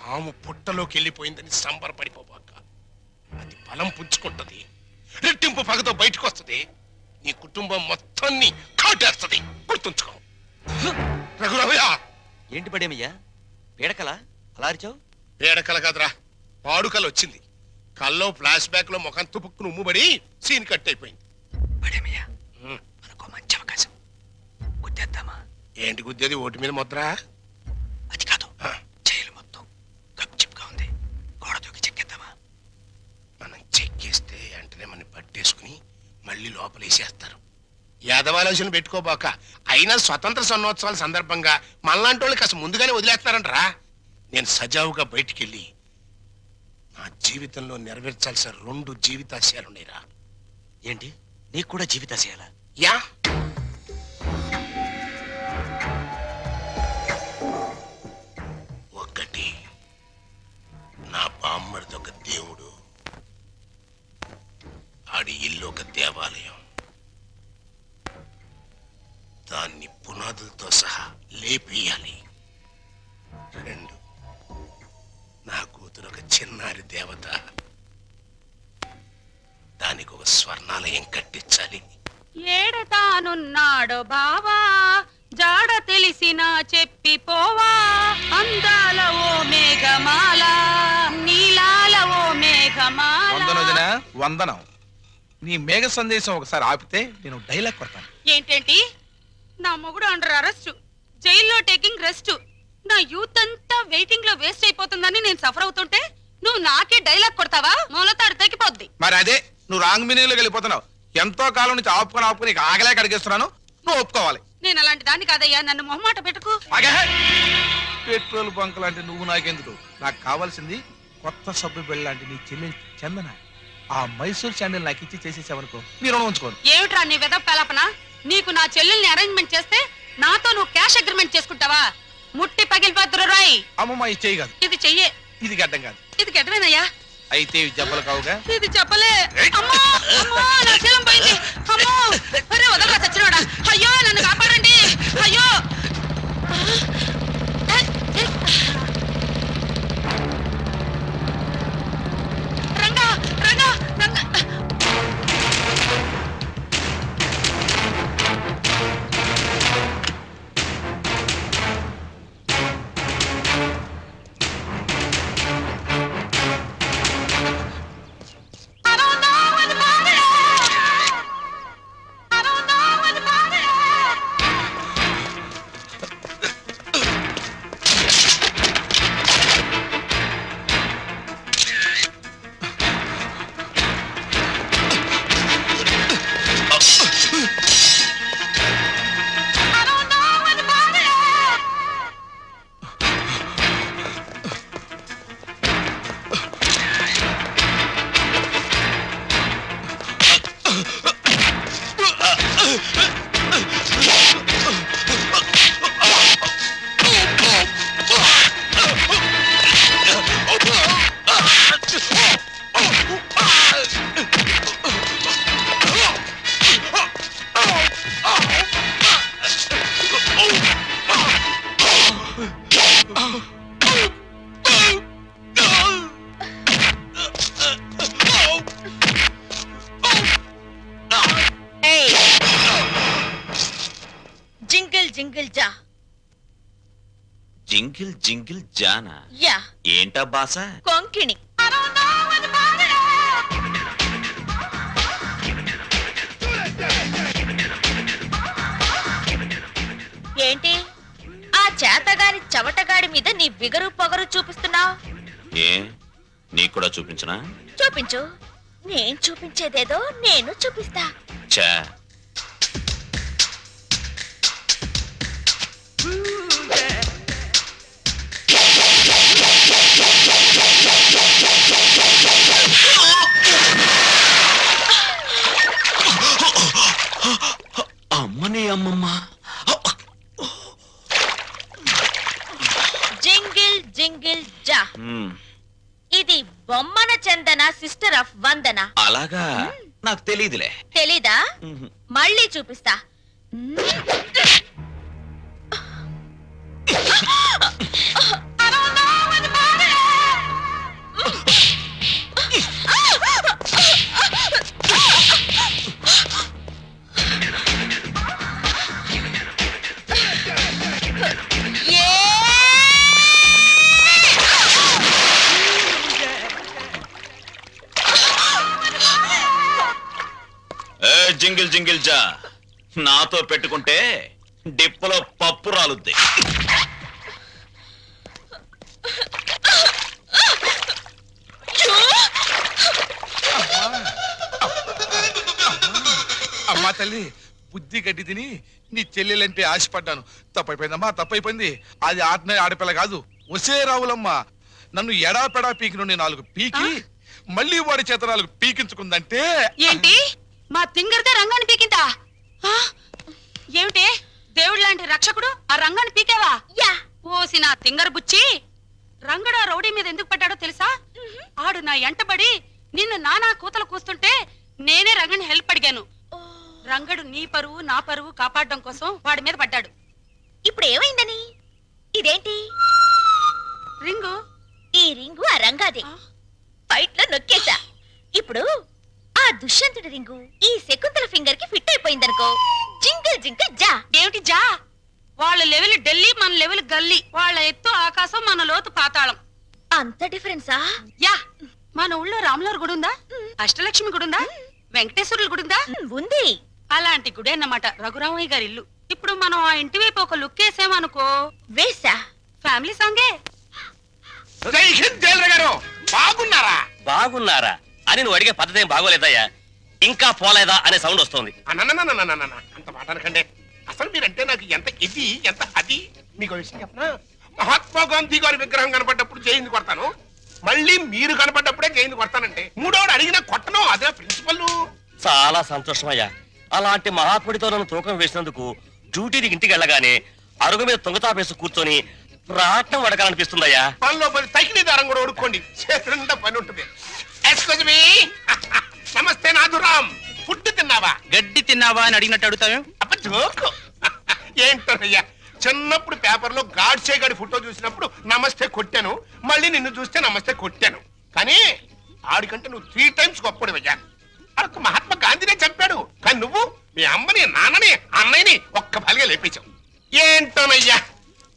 పాము పుట్టలోకి వెళ్ళిపోయిందని సంబరపడిపోబాక. అది బలం పుంజుకుంటది, రెట్టింపు పగతో బయటకు వస్తుంది, నీ కుటుంబం మొత్తాన్ని కాటేస్తుంది. గుర్తుంచుకో. రఘురామయ్య. ఏంటి పడేమయ్యా, పీడకల అలా అరిచావు? పీడకల కాదురా, పాడుకల వచ్చింది. కల్లో ఫ్లాష్ బ్యాక్ లో ముఖం తుపుక్కును ఉమ్ముబడి సీన్ కట్ అయిపోయింది. పడేమయ్యా, మనకు మంచి అవకాశం. గుద్దేద్దామా? ఏంటి గుద్దేది? ఓటు మీద ముద్ర? అది కాదు, జైలు మొత్తం గప్చిప్గా ఉంది, గోడ దూకి చెక్కేద్దామా? మనం చెక్కేస్తే వెంటనే మనం పట్టేసుకుని మళ్ళీ లోపలేసేస్తారు. యాదవాలోచన పెట్టుకోబాక. అయినా స్వతంత్ర సన్నోత్సవాల సందర్భంగా మనలాంటి వాళ్ళు కాస్త ముందుగానే వదిలేస్తున్నారంటరా. నేను సజావుగా బయటికెళ్ళి నా జీవితంలో నెరవేర్చాల్సిన 2 జీవితాశయాలున్నాయిరా. ఏంటి, నీకు కూడా జీవితాశయాలా? యా. ఒకటి, నా బామ్మడిది ఒక దేవుడు, ఆడి ఇల్లు ఒక దేవాలయం. దాన్ని పునాదులతో సహా లేపేయాలి. 2, నా కూతురు ఒక చిన్నారి దేవత, దానికి ఒక స్వర్ణాలయం కట్టించాలి. ఏడతానున్నాడు బావా, జాడ తెలిసినా చెప్పిపోవా, అందాల ఓ మేఘమాల, నీలాల ఓ మేఘమాల. వందనం. నీ మేఘ సందేశం ఒకసారి ఆపితే నేను డైలాగ్ కొడతాను. ఏంటేంటి? నా మొగుడు అండర్ అరెస్ట్, జైల్లో టేకింగ్ రెస్ట్. నా యూత్ అంతా వెయిటింగ్ లో వేస్ట్ అయిపోతుందని నేను సఫర్ అవుతుంటే నువ్వు నాకే డైలాగ్ కొడతావా? మూలతాడు తెగిపోద్ది. మరి అదే, నువ్వు రాంగ్ మీనింగ్ లోకి వెళ్ళిపోతున్నావు. ఎంతో కాలం నుంచి ఆపుకొని ఆగలేక అడిగేస్తున్నాను, నువ్వు ఒప్పుకోవాలి. నేను అలాంటి దాన్ని కాదయ్యా, నన్ను మొహమాట పెట్టుకు. పెట్రోల్ బంక్ లాంటి నువ్వు నాకెందుకు? నాకు కావాల్సింది కొత్త సబ్బు బిళ్ళ లాంటి నీ చెల్లె చందన. ఆ మైసూర్ శాండిల్ నాకు ఇచ్చి చేసేసావనుకో, నీ రుణం ఉంచుకోను. ఏమిట్రా నీ వెదవ కల్పన? నీకు నా చెల్లెల్ని అరేంజ్మెంట్ చేస్తే నాతో నువ్వు క్యాష్ అగ్రిమెంట్ చేసుకుంటావా? ముట్టి పగిలిపోతురు రాయ్. అమ్మమ్మ ఇది చెయ్యి కాదు, ఇది చెయ్యే. ఇది గడ్డం కాదు. ఇది గడ్డమేనయ్యా. అయితే ఇవి జబ్బలు కావుగా. ఇది చెప్పలే. అమ్మో అమ్మో, నా శీలం పోయింది. అమ్మో, అరే వదలరా చచ్చినోడా. అయ్యో నన్ను కాపాడండి. అయ్యో రంగా రంగా రంగా. జింగిల్ జింగిల్ జానా? యా. ఏంటా బాస? కొంకిణి. ఏంటి ఆ చేతగాని చవటగాడి మీద నీ బిగరు పొగరు చూపిస్తున్నావు? ఏ, నీకు కూడా చూపించనా? చూపించు. నేను చూపించేదేదో నేను చూపిస్తా. చా, అమ్మని అమ్మమ్మ. జింగిల్ జింగిల్ జా. ఇది బొమ్మన చందన, సిస్టర్ ఆఫ్ వందన. అలాగా? నాకు తెలీదులే. తెలీదా? మళ్ళీ చూపిస్తా. జింగిల్ జింగిల్ జా నాతో పెట్టుకుంటే డిప్పలో పప్పు రాలుద్ది. అమ్మా తల్లి, బుద్ధి గడ్డి తిని నీ చెల్లెలంటే ఆశపడ్డాను. తప్పైపోయిందమ్మా, తప్పైపోయింది. అది ఆటనే ఆడపిల్ల కాదు. ఒసే రావులమ్మ, నన్ను ఎడాపెడా పీకి నుండి 4 పీకి మళ్ళీ వాడి చేత 4 పీకించుకుందంటే. ఏంటి మా తింగరదే రంగాన్ని పీకిందా? ఆ? ఏమిటి దేవుడు లాంటి రక్షకుడు ఆ రంగాన్ని పీకేవా? ఓసి నా తింగర బుచ్చి, రంగడు ఆ రౌడీ మీద ఎందుకు పడ్డాడో తెలుసా? ఆడు నా ఎంటబడి నిన్ను నానా కూతలు కూస్తుంటే నేనే రంగని హెల్ప్ అడిగాను. రంగడు నీ పరువు నా పరువు కాపాడడం కోసం వాడి మీద పడ్డాడు. ఇప్పుడు ఏమైందని? ఇదేంటి రింగు? ఈ రింగు ఆ రంగాదే. ఫైట్ లో నొక్కేశా. ఇప్పుడు ఆ దుష్యంతుడి రింగు ఈ శకుంతల ఫింగర్ కి ఫిట్ అయిపోయిందనుకో, జింగిల్ జింగిల్ జా. ఏమిటి జా? వాళ్ళ లెవెల్ ఢిల్లీ, మన లెవెల్ గల్లీ. వాళ్ళ ఎత్తు ఆకాశం, మన లోతు పాతాళం. అంత డిఫరెన్సా? యా. మన ఊళ్ళో రాములవారి గుడి ఉందా? అష్టలక్ష్మి గుడి ఉందా? వెంకటేశ్వరుల గుడి ఉందా? ఉంది. అలాంటి గుడి అన్నమాట రఘురామయ్య గారి ఇల్లు. ఇప్పుడు మనం ఆ ఇంటి వైపు ఒక లుక్ వేసామనుకో, వేసా. ఫ్యామిలీ సాంగే. జై హింద్ జైలర్ గారు, బాగున్నారా? బాగున్నారా అని నువ్వు అడిగే పద్ధతి ఏం బాగోలేదయ్యా. ఇంకా పోలేదా అనే సౌండ్ వస్తుంది. అన్నన్నన్నన్నన్నన్న, అంత మాట అనకండి. అసలు మీరంటే నాకు ఎంత ఇది ఎంత అది. మీకు విషయం చెప్పనా? మహాత్మా గాంధీ గారి విగ్రహం కనపడ్డప్పుడు జైలు కొడతాను, మళ్ళీ మీరు కనపడ్డప్పుడే జైలు కొడతానంటే మూడోడు అడిగినా కొట్టను. అదే ప్రిన్సిపల్. చాలా సంతోషమయ్యా. అలాంటి మహాత్ముడితో నన్ను తూకం వేసినందుకు డ్యూటీకి ఇంటికి వెళ్ళగానే అరుగు మీద తుంగతాపేసి కూర్చొని ప్రాణం వడకాలనిపిస్తుందయ్యా. పనిలో పని తగిలి దారం కూడా ఉడుకోండి, చేతులంతా పని ఉంటుంది. Excuse me. నమస్తే నాథురామ్, ఫుడ్ తిన్నావా? గడ్డి తిన్నావా అని అడిగినట్టు అడుగుతావే. అప్ప జోకు. ఏంటోనయ్యా, చిన్నప్పుడు పేపర్లో గాడ్సే గాడి ఫోటో చూసినప్పుడు నమస్తే కొట్టాను, మళ్ళీ నిన్ను చూస్తే నమస్తే కొట్టాను. కానీ ఆడికంటే నువ్వు 3 times గొప్పడివయ్యా. అరకు మహాత్మా గాంధీనే చంపాడు, కానీ నువ్వు మీ అమ్మని నాన్నని అన్నయ్యని ఒక్క బలిగా లేపించావు. ఏంటోనయ్యా,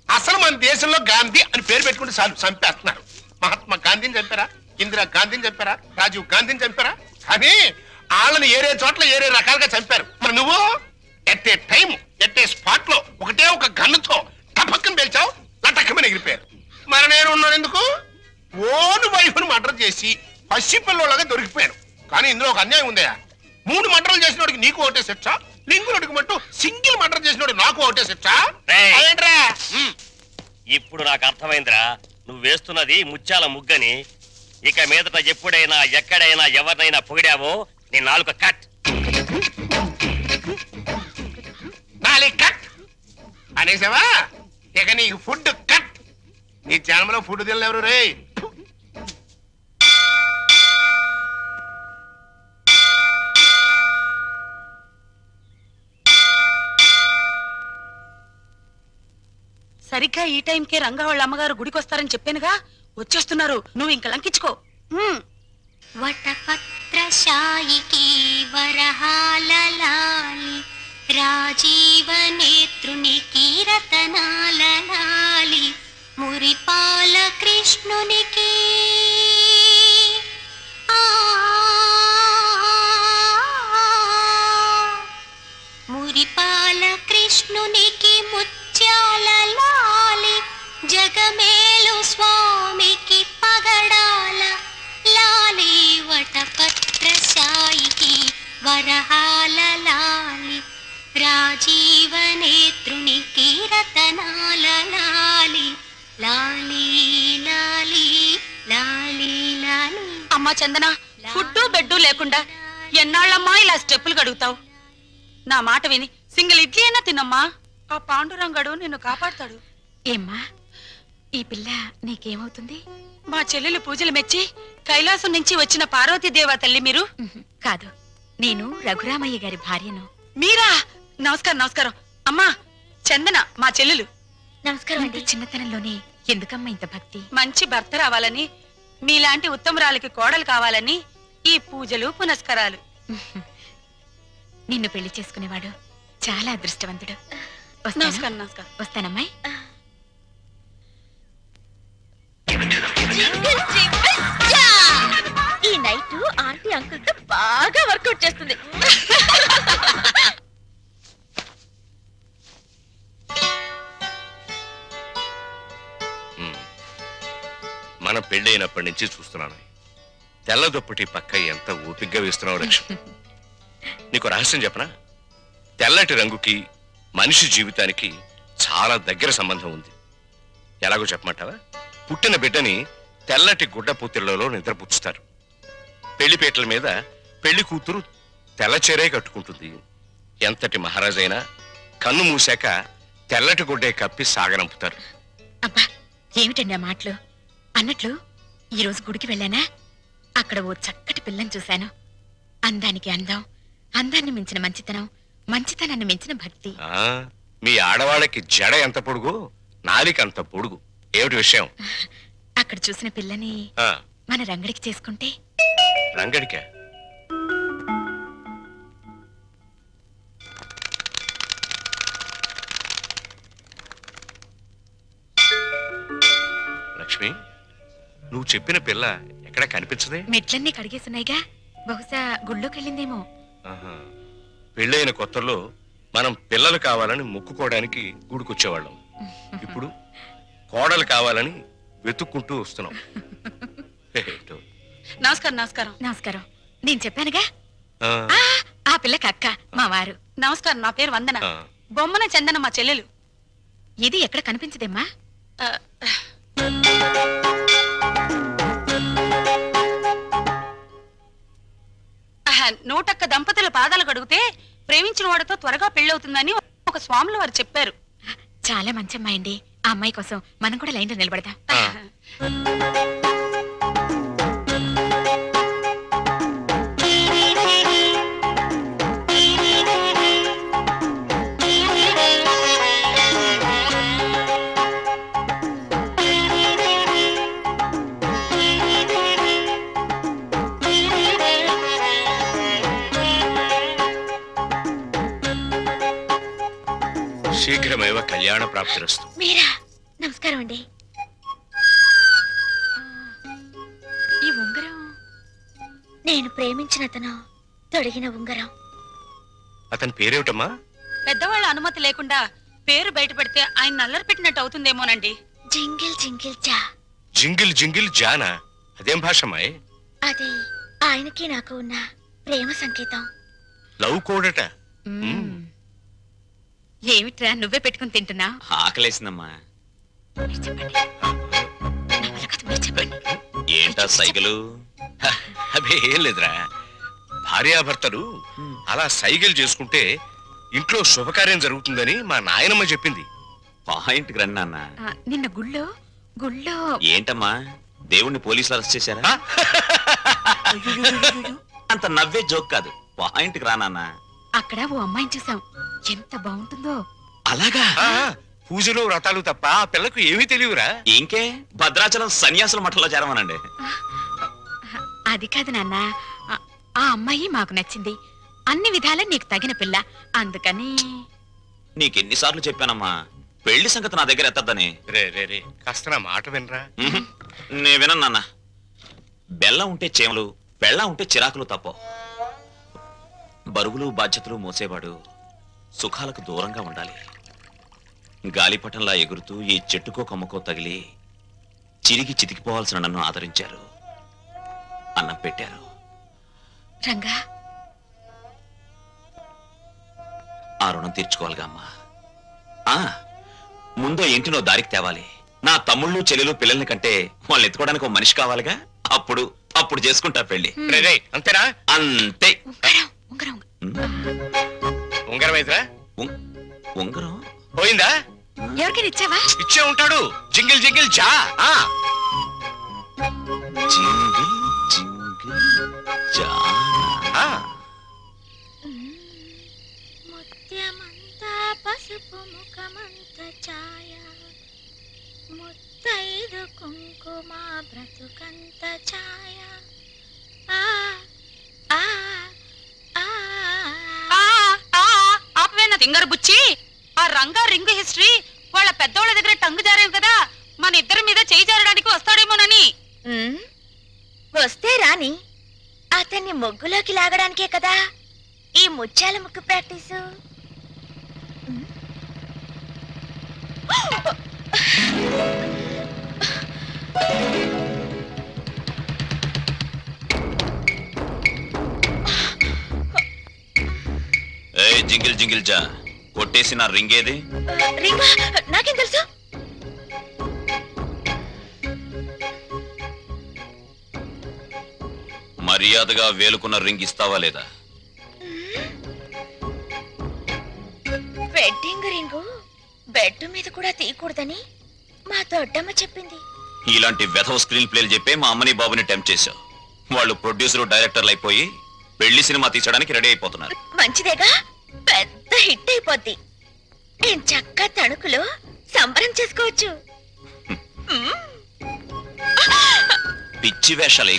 అసలు మన దేశంలో గాంధీ అని పేరు పెట్టుకుంటే చాలు చంపేస్తున్నారు. మహాత్మా గాంధీని చంపారా? ఇందిరా గాంధీని చంపారా? రాజీవ్ గాంధీని చంపారా? కానీ వాళ్ళని ఏరే చోట్ల ఏరే రకాలుగా చంపారు. మరి నువ్వు at a time at a spot లో ఒకటే ఒక గన్నుతో టపక్కన పేల్చావు, లటక్కమని ఎగిరిపోయారు. మరి నేను ఉన్నాను ఎందుకు? ఓను వైఫ్ ను మర్డర్ చేసి పసిపిల్లలాగా దొరికిపోయాను. కానీ ఇందులో ఒక అన్యాయం ఉందయా. 3 మర్డర్లు చేసినోడికి నీకు ఒకటే శిక్ష, లింగులు అడుగుమంటూ సింగిల్ మర్డర్ చేసినోడు నాకు ఒకటే శిక్ష. రేయ్. అదేంట్రా? ఇప్పుడు నాకు అర్థమైందిరా, నువ్వు వేస్తున్నది ముత్యాల ముగ్గని. ఇక మీదట ఎప్పుడైనా ఎక్కడైనా ఎవరినైనా పొగిడావో నీ నాలుక కట్. నాలి కట్ అనేసావా? ఇక నీకు ఫుడ్ కట్. నీ జన్మలో ఫుడ్ తినలేవరు రే. సరిగ్గా ఈ టైంకే రంగా వాళ్ళ అమ్మగారు గుడికి వస్తారని చెప్పానుగా, వచ్చేస్తున్నారు. నువ్వు ఇంక లంకించుకో. వటపత్రశాయికి వరహాలలాలి, రాజీవ నేత్రునికి రతనాలలాలి, మురిపాల కృష్ణునికి మురిపాల కృష్ణునికి ముత్యాల లాలి, జగమేలు స్వామికి పగడాల లాలి, వటపత్రశాయికి వరహాల లాలి, రాజీవ నేత్రునికి రతనాల లాలి, లాలి లాలి లాలి లాలి. అమ్మా చందన, ఫుడ్డు బెడ్డు లేకుండా ఎన్నాళ్ళమ్మా ఇలా స్టెప్పులు గడుగుతావు? నా మాట విని సింగిల్ ఇడ్లీ అయినా తినమ్మా. ఆ పాండురంగడు నిన్ను కాపాడుతాడు. ఏమ్మా, ఈ పిల్ల నీకేమవుతుంది? మా చెల్లెలు పూజలు మెచ్చి కైలాసం నుంచి వచ్చిన పార్వతీదేవా తల్లి మీరు? కాదు, నేను రఘురామయ్య గారి భార్యను. మీరా? నమస్కారం నమస్కారం. అమ్మా చందన మా చెల్లెలు. నమస్కారం అండి. చిన్నతనంలోనే ఎందుకమ్మా ఇంత భక్తి? మంచి భర్త రావాలని, మీలాంటి ఉత్తమరాలకి కోడలు కావాలని ఈ పూజలు పునస్కారాలు. నిన్ను పెళ్లి చేసుకునేవాడు చాలా అదృష్టవంతుడు. నమస్కారం నమస్కారం. వస్తానమ్మాయి. ఈ నైట్ ఆంటీ అంకుల్ తో బాగా వర్కౌట్ చేస్తుంది. మన పెళ్ళైనప్పటి నుంచి చూస్తున్నాను. తెల్ల దుప్పటి పక్క ఎంత ఓపిగ్గా వేస్తున్నావు లక్ష్మి. నీకు రహస్యం చెప్పనా? తెల్లటి రంగుకి మనిషి జీవితానికి చాలా దగ్గర సంబంధం ఉంది. ఎలాగో చెప్పమంటావా? పుట్టిన బిడ్డని తెల్లటి గుడ్డ పూతిళ్లలో నిద్రపుచ్చుతారు. పెళ్లిపేటల మీద పెళ్లి కూతురు తెల్లచీరే కట్టుకుంటుంది. ఎంతటి మహారాజైనా కన్ను మూసాక తెల్లటి గుడ్డే కప్పి సాగనంపుతారు. అబ్బా ఏమిటండి ఆ మాటలు? అన్నట్లు ఈరోజు గుడికి వెళ్ళానా, అక్కడ ఓ చక్కటి పిల్లని చూశాను. అందానికి అందం, అందాన్ని మించిన మంచితనం, మంచితనాన్ని మించిన భక్తి. ఆ మీ ఆడవాళ్ళకి జడ ఎంత పొడుగు, నాలిక అంత పొడుగు. ఏమిటి విషయం? అక్కడ చూసిన పిల్లని ఆ మన రంగడికి చేసుకుంటే రంగడికా? లక్ష్మి, నువ్వు చెప్పిన పిల్ల ఎక్కడ కనిపించదే? మెట్లన్నీ కడిగేసున్నాయిగా, బహుశా గుళ్ళోకెళ్ళిందేమో. ఆహా. పెళ్ళైన కొత్తలో మనం పిల్లలు కావాలని మొక్కుకోవడానికి గుడికొచ్చేవాళ్ళం. ఇప్పుడు కోడలు కావాలని వెతుక్కుంటూ వస్తున్నాం. ఏంటో. నమస్కారం నమస్కారం. నమస్కారం. నేను చెప్పానుగా, ఆ, ఆ పిల్లకి అక్క మా వారు. నమస్కారం, నా పేరు వందన. ఆ. బొమ్మన చందన మా చెల్లెలు. ఇది ఎక్కడ కనిపించదేమ్మా? ఆ, నూటొక్క దంపతుల పాదాలు కడిగితే ప్రేమించిన వాడితో త్వరగా పెళ్ళవుతుందని ఒక స్వాములు వారు చెప్పారు. చాలా మంచి అమ్మాయి అండి. ఆ అమ్మాయి కోసం మనం కూడా లైన్లో నిలబడదాం. ఆ. శీఘ్రమేవ కళ్యాణ ప్రాప్తిరస్తు. మీరా? నమస్కారం అండి. ఈ ఉంగరం నేను ప్రేమించిన అతను తొడిగిన ఉంగరం. అతని పేరేమిటమ్మా? పెద్దవాళ్ళ అనుమతి లేకుండా పేరు బయటపెడితే ఆయన నల్లరి పెట్టినట్టు అవుతుందేమోనండి. జింగిల్ జింగిల్ జా. జింగిల్ జింగిల్ జానా? అదేం భాషమాయ్? అది ఆయనకి నాకు ఉన్న ప్రేమ సంకేతం. లవ్ కోడట. ఏమిట్రా నువ్వే పెట్టుకుని తింటున్నా? ఆకలేసిందమ్మా. చెప్పండి. నా వల్ల కాదు, మీరు చెప్పండి. ఏంటా సైకిలు? అబే ఏం లేదురా, భార్యాభర్తలు అలా సైగలు చేసుకుంటే ఇంట్లో శుభకార్యం జరుగుతుందని మా నాయనమ్మ చెప్పింది. పాయింట్కి రండి నాన్న. నిన్న గుళ్ళో ఏంటమ్మా, దేవుణ్ణి పోలీసులు అరెస్ట్ చేశారా? ఆ? అంత నవ్వే జోక్ కాదు, పాయింట్కి రా నాన్న. అక్కడ ఓ అమ్మాయిని చూసాం. ఎంత బాగుంటుందో. అలాగా? ఆ, పూజలు వ్రతాలు తప్ప ఆ పిల్లకు ఏమీ తెలియరా? ఇంకే భద్రాచలం సన్యాసుల మఠంలో చేరమనండి. అది కాదు నాన్న, ఆ అమ్మాయి మాకు నచ్చింది. అన్ని విధాలా నీకు తగిన పిల్ల, అందుకని. నీకెన్నిసార్లు చెప్పానమ్మా, పెళ్లి సంగతి నా దగ్గర ఎత్తద్దని. రే రే రే, కాస్త నా మాట వినరా. నే వినను నాన్న. బెల్లం ఉంటే చేమలు, బెల్లం ఉంటే చిరాకులు తప్ప. బరువులు బాధ్యతలు మోసేవాడు సుఖాలకు దూరంగా ఉండాలి. గాలిపటంలా ఎగురుతూ ఈ చెట్టుకో కొమ్మకో తగిలి చిరిగి చితికిపోవాల్సిన నన్ను ఆదరించారు, అన్నం పెట్టారు. రంగా, ఆ రుణం తీర్చుకోవాలిగా అమ్మా. ఆ ముందో ఇంటినో దారికి తేవాలి. నా తమ్ముళ్ళు చెల్లెలు పిల్లల్ని కంటే వాళ్ళని ఎత్తుకోవడానికి ఒక మనిషి కావాలిగా. అప్పుడు అప్పుడు చేసుకుంటా పెళ్లి. రే రే, అంతేనా? అంతే. ఉంగరం ఉంగరం ఉంగరం అయితేరా? ఉంగరం పోయిందా? ఎవరికైనా ఇచ్చావా? ఇచ్చే ఉంటాడు. జింగిల్ జింగిల్ జా. ఆ. జింగిల్ జింగిల్ జానా. ఆ. ముత్యమంతా పసుపు ముఖమంత ఛాయ, ముత్తైదు కుంకుమ బ్రతుకంత ఛాయ. ఆ ఆ ఆ ఆపవేనా తింగర్ బుచ్చి? ఆ రంగా రింగు హిస్టరీ వాళ్ళ పెద్దోళ్ళ దగ్గర టంగు జారేవి కదా, మన ఇద్దరి మీద చేయి జారడానికి వస్తాడేమోనని. వస్తే రాని, అతన్ని ముగ్గులోకి లాగడానికే కదా ఈ ముత్యాల ముగ్గు ప్రాక్టీసు. జింగిల్ జింగిల్ జా కొట్టేసి నా రింగ్ ఏది? రింగా నాకేం తెలుసు? మర్యాదగా వేలుకున్న రింగ్ ఇస్తావా లేదా? వెడ్డింగ్ రింగు బెడ్ మీద కూడా తీయకూడదని మా దొడ్డమ్మ చెప్పింది. ఇలాంటి వెధవ స్క్రీన్ ప్లేలు చెప్పే మా అమ్మని బాబుని టెంప్ట్ చేశావు. వాళ్ళు ప్రొడ్యూసర్ డైరెక్టర్లు అయిపోయి పెళ్లి సినిమా తీసడానికి రెడీ అయిపోతున్నారు. మంచిదేగా, పెద్ద హిట్ అయిపోద్ది. నేను చక్కగా తణుకులో సంబరం చేసుకోవచ్చు. పిచ్చి వేషాలు